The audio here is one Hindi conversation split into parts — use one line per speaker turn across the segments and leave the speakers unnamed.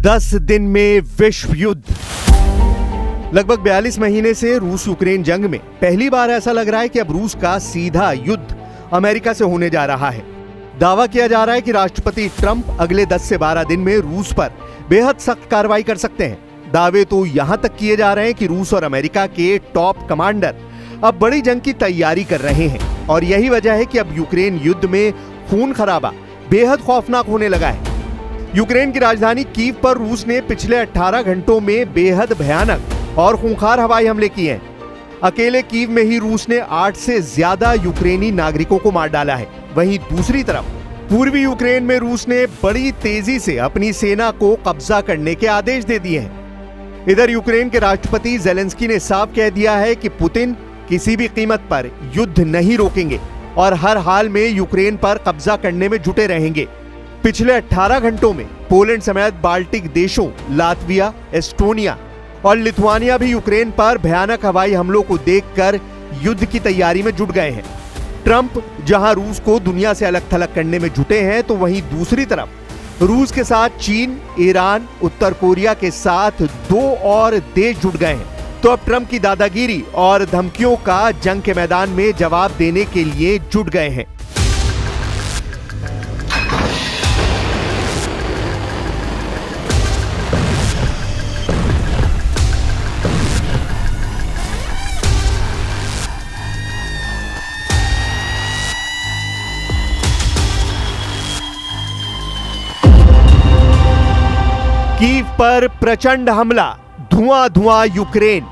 10 दिन में विश्व युद्ध। लगभग 42 महीने से रूस यूक्रेन जंग में पहली बार ऐसा लग रहा है कि अब रूस का सीधा युद्ध अमेरिका से होने जा रहा है। दावा किया जा रहा है कि राष्ट्रपति ट्रंप अगले 10 से 12 दिन में रूस पर बेहद सख्त कार्रवाई कर सकते हैं। दावे तो यहां तक किए जा रहे हैं कि रूस और अमेरिका के टॉप कमांडर अब बड़ी जंग की तैयारी कर रहे हैं और यही वजह है कि अब यूक्रेन युद्ध में खून खराबा बेहद खौफनाक होने लगा है। यूक्रेन की राजधानी कीव पर रूस ने पिछले 18 घंटों में बेहद भयानक और खूंखार हवाई हमले किए हैं। अकेले कीव में ही रूस ने 8 से ज्यादा यूक्रेनी नागरिकों को मार डाला है। वहीं दूसरी तरफ पूर्वी यूक्रेन में रूस ने बड़ी तेजी से अपनी सेना को कब्जा करने के आदेश दे दिए हैं। इधर यूक्रेन के राष्ट्रपति ज़ेलेंस्की ने साफ कह दिया है कि पुतिन किसी भी कीमत पर युद्ध नहीं रोकेंगे और हर हाल में यूक्रेन पर कब्जा करने में जुटे रहेंगे। पिछले 18 घंटों में पोलैंड समेत बाल्टिक देशों लातविया, एस्टोनिया और लिथुआनिया भी यूक्रेन पर भयानक हवाई हमलों को देखकर युद्ध की तैयारी में जुट गए हैं। ट्रंप जहां रूस को दुनिया से अलग थलग करने में जुटे हैं, तो वहीं दूसरी तरफ रूस के साथ चीन, ईरान, उत्तर कोरिया के साथ 2 और देश जुट गए हैं। तो अब ट्रंप की दादागिरी और धमकियों का जंग के मैदान में जवाब देने के लिए जुट गए हैं। कीव पर प्रचंड हमला, धुआं धुआं यूक्रेन।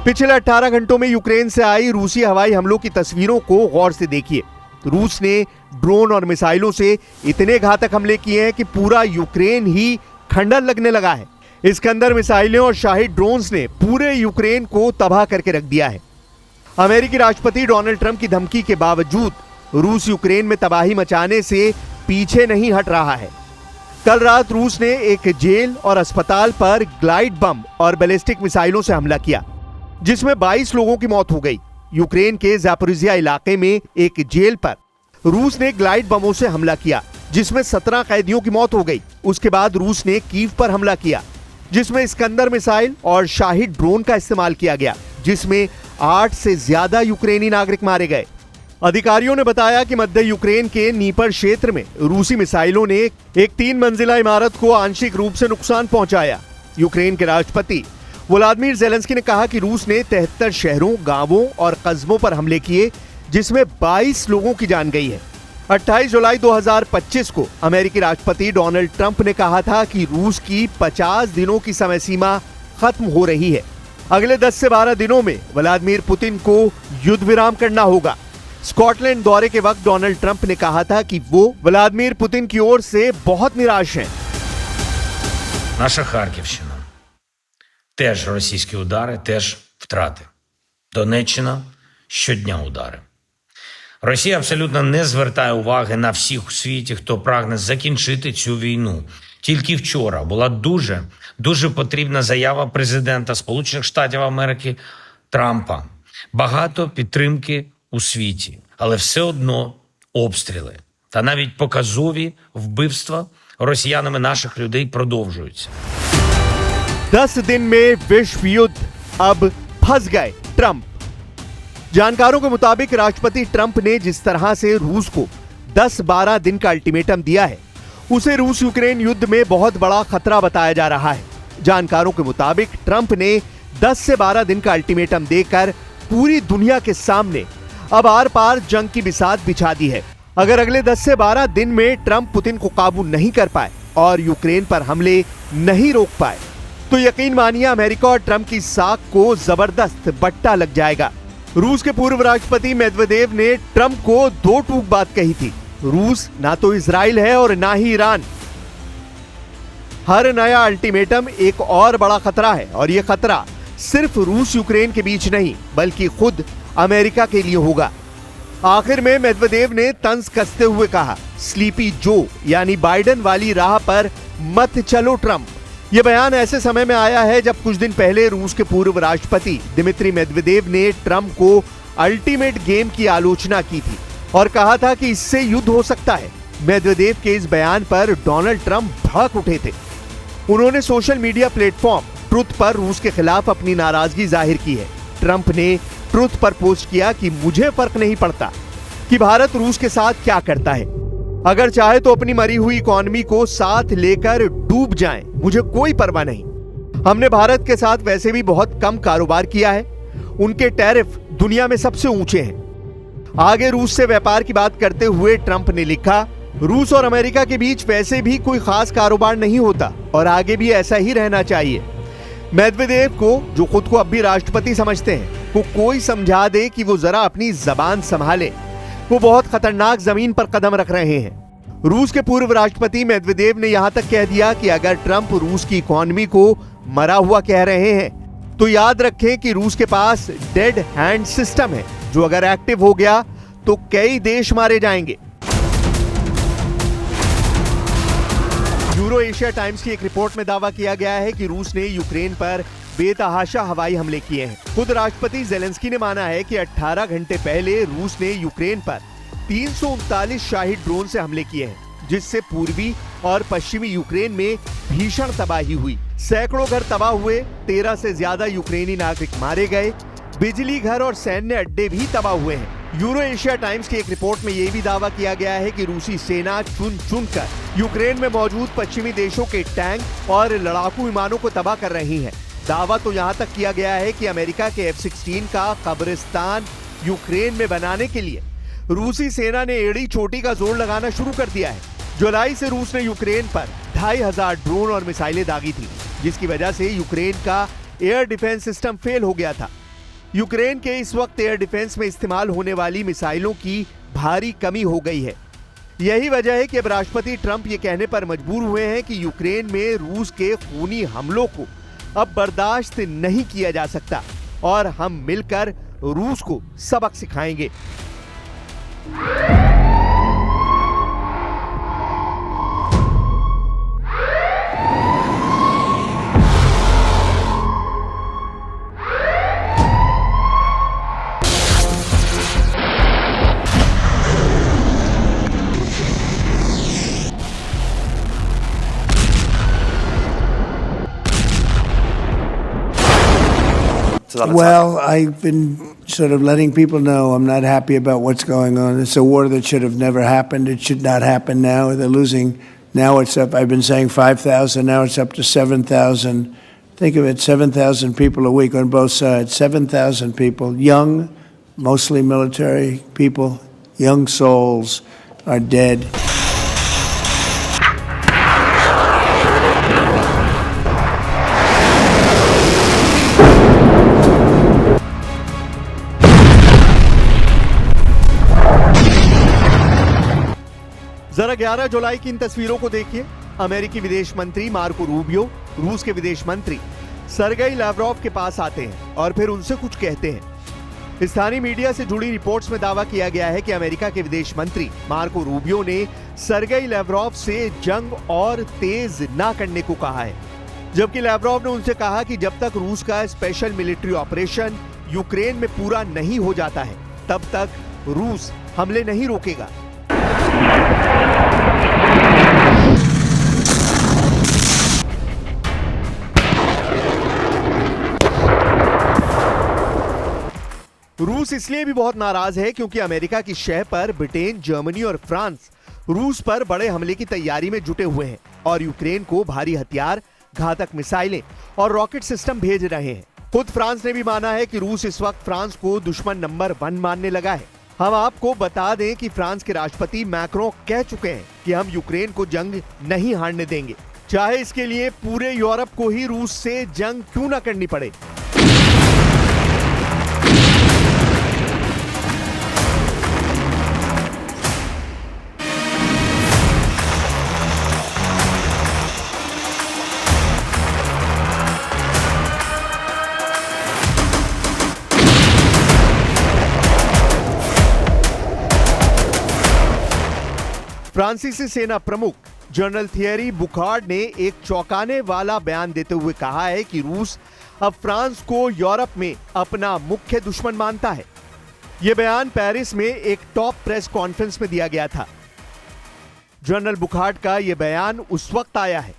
पिछले 18 घंटों में यूक्रेन से आई रूसी हवाई हमलों की तस्वीरों को गौर से देखिए। रूस ने ड्रोन और मिसाइलों से इतने घातक हमले किए हैं कि पूरा यूक्रेन ही खंडर लगने लगा है। इस्कंदर मिसाइलें और शाही ड्रोन्स ने पूरे यूक्रेन को तबाह करके रख दिया है। अमेरिकी राष्ट्रपति डोनाल्ड ट्रंप की धमकी के बावजूद रूस यूक्रेन में तबाही मचाने से पीछे नहीं हट रहा है। कल रात रूस ने एक जेल और अस्पताल पर ग्लाइड बम और बैलिस्टिक मिसाइलों से हमला किया, जिसमें 22 लोगों की मौत हो गई। यूक्रेन के ज़ापोरिज़िया इलाके में एक जेल पर रूस ने ग्लाइड बमों से हमला किया, जिसमें 17 कैदियों की मौत हो गई। उसके बाद रूस ने कीव पर हमला किया, जिसमें इस्कंदर मिसाइल और शाही ड्रोन का इस्तेमाल किया गया, जिसमें 8 से ज्यादा यूक्रेनी नागरिक मारे गए। अधिकारियों ने बताया कि मध्य यूक्रेन के नीपर क्षेत्र में रूसी मिसाइलों ने एक 3 मंजिला इमारत को आंशिक रूप से नुकसान पहुंचाया। यूक्रेन के राष्ट्रपति व्लादिमीर ज़ेलेंस्की ने कहा कि रूस ने 73 शहरों, गांवों और कस्बों पर हमले किए, जिसमें 22 लोगों की जान गई है। 28 जुलाई 2025 को अमेरिकी राष्ट्रपति डोनाल्ड ट्रंप ने कहा था कि रूस की 50 दिनों की समय सीमा खत्म हो रही है। अगले 10 से 12 दिनों में व्लादिमीर पुतिन को युद्ध विराम करना होगा। स्कॉटलैंड दौरे के वक्त डोनाल्ड ट्रंप ने कहा था कि वो व्लादिमीर पुतिन की ओर से बहुत निराश हैं।
Наша Харківщина. Теж російські удари, теж втрати. Донеччина – щодня удари. Росія абсолютно не звертає уваги на всіх у світі, хто прагне закінчити цю війну. Тільки вчора була дуже потрібна заява президента Сполучених Штатів Америки Трампа. Багато підтримки у світі, але все одно обстріли та навіть показові вбивства росіянами наших людей продовжуються.
10 दिन में विश्व युद्ध, अब फंस गए ट्रंप। जानकारों के मुताबिक राष्ट्रपति ट्रंप ने जिस तरह से रूस को 10-12 दिन का अल्टीमेटम दिया है, उसे रूस यूक्रेन युद्ध में बहुत बड़ा खतरा बताया जा रहा है। जानकारों के मुताबिक ट्रंप ने 10 से 12 दिन का अल्टीमेटम देकर पूरी दुनिया के सामने अब आर पार जंग की बिसात बिछा दी है। अगर अगले 10 से 12 दिन में ट्रंप पुतिन को काबू नहीं कर पाए और यूक्रेन पर हमले नहीं रोक पाए, तो यकीन मानिए अमेरिका और ट्रंप की साख को जबरदस्त बट्टा लग जाएगा। रूस के पूर्व राष्ट्रपति मेदवेदेव ने ट्रंप को 2 टूक बात कही थी। रूस ना तो इजराइल है और ना ही ईरान। हर नया अल्टीमेटम एक और बड़ा खतरा है और यह खतरा सिर्फ रूस यूक्रेन के बीच नहीं, बल्कि खुद अमेरिका के लिए होगा। आखिर में मेदवेदेव ने तंज कसते हुए कहा, स्लीपी जो यानी बाइडेन वाली राह पर मत चलो ट्रंप। यह बयान ऐसे समय में आया है जब कुछ दिन पहले रूस के पूर्व राष्ट्रपति दिमित्री मेदवेदेव ने ट्रंप को अल्टीमेट गेम की आलोचना की थी और कहा था कि इससे युद्ध हो सकता है। मेदवेदेव के इस बयान पर डोनाल्ड ट्रंप भड़क उठे थे। उन्होंने सोशल मीडिया प्लेटफॉर्म ट्रुथ पर रूस के खिलाफ अपनी नाराजगी जाहिर की है। ट्रंप ने ट्रुथ पर पोस्ट किया कि मुझे फर्क नहीं पड़ता कि भारत रूस के साथ क्या करता है, अगर चाहे तो अपनी मरी हुई इकोनॉमी को साथ लेकर डूब जाएं, मुझे कोई परवाह नहीं। हमने भारत के साथ वैसे भी बहुत कम कारोबार किया है, उनके टैरिफ दुनिया में सबसे ऊंचे हैं। आगे रूस से व्यापार की बात करते हुए ट्रंप ने लिखा, रूस और अमेरिका के बीच वैसे भी कोई खास कारोबार नहीं होता और आगे भी ऐसा ही रहना चाहिए। मेदवेदेव को, जो खुद को अब भी राष्ट्रपति समझते हैं, को कोई समझा दे कि वो जरा अपनी जबान संभाले, वो बहुत खतरनाक जमीन पर कदम रख रहे हैं। रूस के पूर्व राष्ट्रपति मेदवेदेव ने यहां तक कह दिया कि अगर ट्रंप रूस की इकोनॉमी को मरा हुआ कह रहे हैं तो याद रखें कि रूस के पास डेड हैंड सिस्टम है, जो अगर एक्टिव हो गया तो कई देश मारे जाएंगे। यूरो एशिया टाइम्स की एक रिपोर्ट में दावा किया गया है कि रूस ने यूक्रेन पर बेतहाशा हवाई हमले किए हैं। खुद राष्ट्रपति जेलेंस्की ने माना है कि 18 घंटे पहले रूस ने यूक्रेन पर 339 शाही ड्रोन से हमले किए हैं, जिससे पूर्वी और पश्चिमी यूक्रेन में भीषण तबाही हुई। सैकड़ों घर तबाह हुए, 13 से ज्यादा यूक्रेनी नागरिक मारे गए, बिजली घर और सैन्य अड्डे भी तबाह हुए हैं। यूरो एशिया टाइम्स की एक रिपोर्ट में यह भी दावा किया गया है कि रूसी सेना चुन चुनकर यूक्रेन में मौजूद पश्चिमी देशों के टैंक और लड़ाकू विमानों को तबाह कर रही है। दावा तो यहां तक किया गया है कि अमेरिका के F-16 का कब्रिस्तान यूक्रेन में बनाने के लिए रूसी सेना ने एड़ी चोटी का जोर लगाना शुरू कर दिया है। जुलाई से रूस ने यूक्रेन पर 2500 ड्रोन और मिसाइलें दागी थी, जिसकी वजह से यूक्रेन का एयर डिफेंस सिस्टम फेल हो गया था। यूक्रेन के इस वक्त एयर डिफेंस में इस्तेमाल होने वाली मिसाइलों की भारी कमी हो गई है। यही वजह है कि अब राष्ट्रपति ट्रंप ये कहने पर मजबूर हुए हैं कि यूक्रेन में रूस के खूनी हमलों को अब बर्दाश्त नहीं किया जा सकता और हम मिलकर रूस को सबक सिखाएंगे।
Well, I've been sort of letting people know I'm not happy about what's going on. It's a war that should have never happened. It should not happen now. They're losing. Now it's up. I've been saying 5,000. Now it's up to 7,000. Think of it, 7,000 people a week on both sides. 7,000 people, young, mostly military people, young souls are dead.
जरा 11 जुलाई की इन तस्वीरों को देखिए। अमेरिकी विदेश मंत्री मार्को रूबियो रूस के विदेश मंत्री सरगेई लैवरोव के पास आते हैं और फिर उनसे कुछ कहते हैं। स्थानीय मीडिया से जुड़ी रिपोर्ट्स में दावा किया गया है कि अमेरिका के विदेश मंत्री मार्को रूबियो ने सरगेई लैवरोव से जंग और तेज ना करने को कहा है, जबकि लैवरोव ने उनसे कहा कि जब तक रूस का स्पेशल मिलिट्री ऑपरेशन यूक्रेन में पूरा नहीं हो जाता है, तब तक रूस हमले नहीं रोकेगा। रूस इसलिए भी बहुत नाराज है क्योंकि अमेरिका की शह पर ब्रिटेन, जर्मनी और फ्रांस रूस पर बड़े हमले की तैयारी में जुटे हुए हैं और यूक्रेन को भारी हथियार, घातक मिसाइलें और रॉकेट सिस्टम भेज रहे हैं। खुद फ्रांस ने भी माना है कि रूस इस वक्त फ्रांस को दुश्मन नंबर 1 मानने लगा है। हम आपको बता दें कि फ्रांस के राष्ट्रपति मैक्रों कह चुके हैं कि हम यूक्रेन को जंग नहीं हारने देंगे, चाहे इसके लिए पूरे यूरोप को ही रूस से जंग क्यों ना करनी पड़े। फ्रांसीसी सेना प्रमुख जनरल थियरी बुखार्ड ने एक चौंकाने वाला बयान देते हुए कहा है कि रूस अब फ्रांस को यूरोप में अपना मुख्य दुश्मन मानता है। यह बयान पेरिस में एक टॉप प्रेस कॉन्फ्रेंस में दिया गया था। जनरल बुखार्ड का यह बयान उस वक्त आया है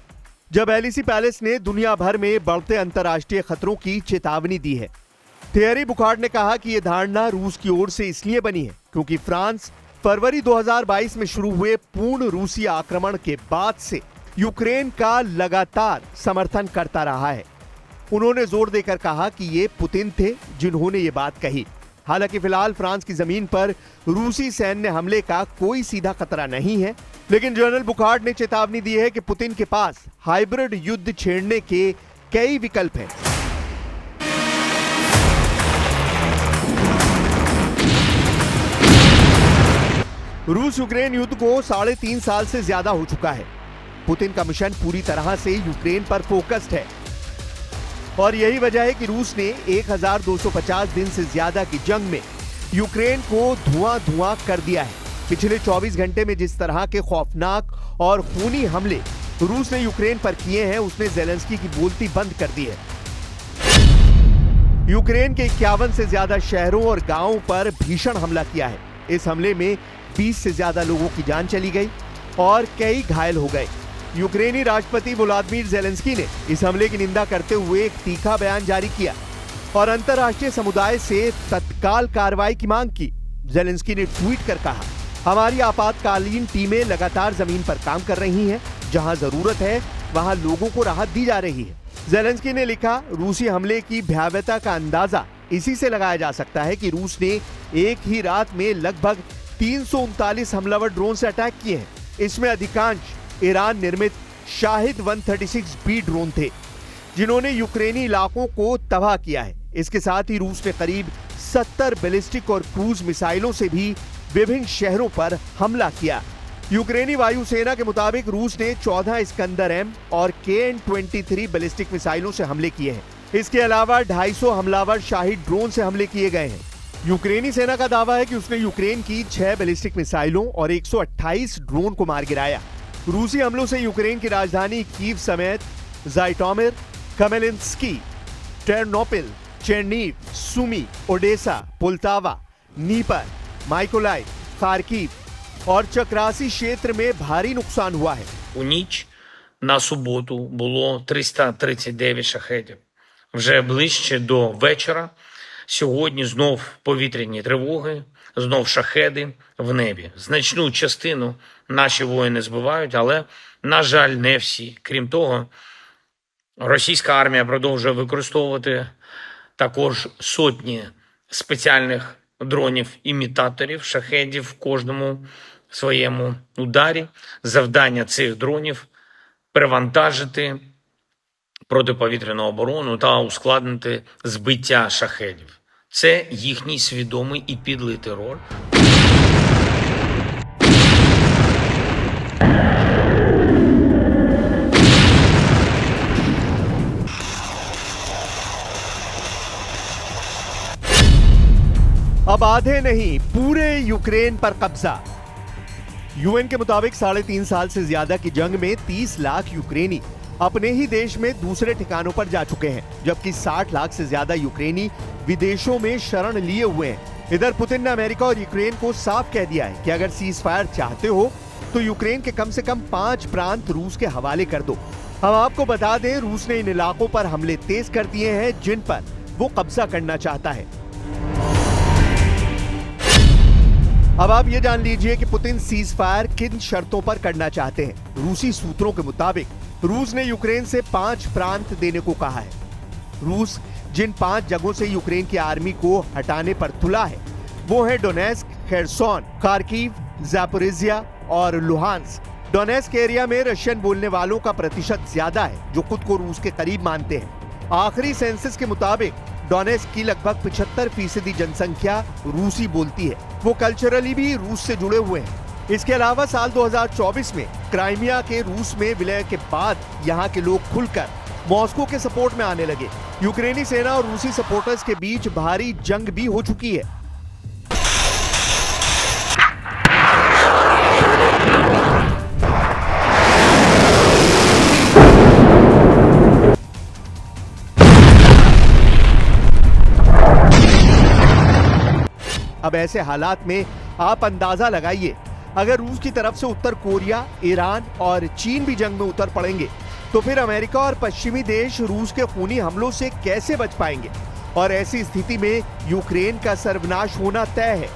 जब एलिसी पैलेस ने दुनिया भर में बढ़ते अंतर्राष्ट्रीय खतरों की चेतावनी दी है। थियरी बुखार्ड ने कहा कि यह धारणा रूस की ओर से इसलिए बनी है क्योंकि फ्रांस फरवरी 2022 में शुरू हुए पूर्ण रूसी आक्रमण के बाद से यूक्रेन का लगातार समर्थन करता रहा है। उन्होंने जोर देकर कहा कि ये पुतिन थे जिन्होंने ये बात कही। हालांकि फिलहाल फ्रांस की जमीन पर रूसी सैन्य हमले का कोई सीधा खतरा नहीं है, लेकिन जनरल बुखार्ड ने चेतावनी दी है कि पुतिन के पास हाइब्रिड युद्ध छेड़ने के कई विकल्प हैं। रूस यूक्रेन युद्ध को 3.5 साल से ज्यादा हो चुका है। पुतिन का मिशन पूरी तरह से यूक्रेन पर फोकस्ड है और यही वजह है कि रूस ने 1250 दिन से ज्यादा की जंग में यूक्रेन को धुआं कर दिया है। पिछले 24 घंटे में जिस तरह के खौफनाक और खूनी हमले रूस ने यूक्रेन पर किए हैं, उसने जेलेंस्की की बोलती बंद कर दी है। यूक्रेन के 51 से ज्यादा शहरों और गांवों पर भीषण हमला किया है। इस हमले में 20 से ज्यादा लोगों की जान चली गई और कई घायल हो गए। यूक्रेनी राष्ट्रपति व्लादिमीर जेलेंस्की ने इस हमले की निंदा करते हुए एक तीखा बयान जारी किया और अंतर्राष्ट्रीय समुदाय से तत्काल कार्रवाई की मांग की। जेलेंस्की ने ट्वीट कर कहा, हमारी आपातकालीन टीमें लगातार जमीन पर काम कर रही हैं, जहां जरूरत है वहां लोगों को राहत दी जा रही है। जेलेंस्की ने लिखा, रूसी हमले की भयावहता का अंदाजा इसी से लगाया जा सकता है कि रूस ने एक ही रात में लगभग 339 हमलावर ड्रोन से अटैक किए हैं। इसमें अधिकांश ईरान निर्मित शाहिद 136B ड्रोन थे जिन्होंने यूक्रेनी इलाकों को तबाह किया है। इसके साथ ही रूस ने करीब 70 बैलिस्टिक और क्रूज मिसाइलों से भी विभिन्न शहरों पर हमला किया। यूक्रेनी वायुसेना के मुताबिक रूस ने 14 इस्कंदर-M और KN-23 बैलिस्टिक मिसाइलों से हमले किए हैं। इसके अलावा 250 हमलावर शाहिद ड्रोन से हमले किए गए हैं। यूक्रेनी सेना का दावा है कि उसने यूक्रेन की 6 बैलिस्टिक मिसाइलों और 128 ड्रोन को मार गिराया। रूसी हमलों से यूक्रेन की राजधानी कीव समेत Zhytomyr, Khmelnytskyi, Ternopil, Chernihiv, Sumy, Odesa, Poltava, Dnipro, Mykolaiv, Kharkiv और चक्रासी क्षेत्र में भारी नुकसान हुआ है।
У ніч на суботу було 339 шахедів. Вже ближче до вечора сьогодні знов повітряні тривоги, знов шахеди в небі. Значну частину наші воїни збивають, але, на жаль, не всі. Крім того, російська армія продовжує використовувати також сотні спеціальних дронів-імітаторів, шахедів в кожному своєму ударі. Завдання цих дронів – перевантажити протиповітряну оборону та ускладнити збиття шахедів. Це їхній свідомий і підлий терор.
अब आधे नहीं, पूरे यूक्रेन पर कब्जा। यूएन के मुताबिक 3.5 साल से ज्यादा की जंग में 30 लाख यूक्रेनी अपने ही देश में दूसरे ठिकानों पर जा चुके हैं, जबकि 60 लाख से ज्यादा यूक्रेनी विदेशों में शरण लिए हुए हैं। इधर पुतिन ने अमेरिका और यूक्रेन को साफ कह दिया है कि अगर सीज फायर चाहते हो तो यूक्रेन के कम से कम 5 प्रांत रूस के हवाले कर दो। हम आपको बता दें, रूस ने इन इलाकों पर हमले तेज कर दिए हैं जिन पर वो कब्जा करना चाहता है। अब आप ये जान लीजिए कि पुतिन सीज फायर किन शर्तों पर करना चाहते हैं। रूसी सूत्रों के मुताबिक रूस ने यूक्रेन से 5 प्रांत देने को कहा है। रूस जिन 5 जगहों से यूक्रेन की आर्मी को हटाने पर तुला है वो है डोनेस्क, खेरसोन, खार्किव, ज़ापोरिजिया और लुहांस्क। डोनेस्क एरिया में रशियन बोलने वालों का प्रतिशत ज्यादा है जो खुद को रूस के करीब मानते हैं। आखिरी सेंसस के मुताबिक डोनेस्क की लगभग 75% जनसंख्या रूसी बोलती है। वो कल्चरली भी रूस से जुड़े हुए हैं। इसके अलावा साल 2024 में क्राइमिया के रूस में विलय के बाद यहाँ के लोग खुलकर मॉस्को के सपोर्ट में आने लगे। यूक्रेनी सेना और रूसी सपोर्टर्स के बीच भारी जंग भी हो चुकी है। अब ऐसे हालात में आप अंदाजा लगाइए अगर रूस की तरफ से उत्तर कोरिया, ईरान और चीन भी जंग में उतर पड़ेंगे तो फिर अमेरिका और पश्चिमी देश रूस के खूनी हमलों से कैसे बच पाएंगे? और ऐसी स्थिति में यूक्रेन का सर्वनाश होना तय है।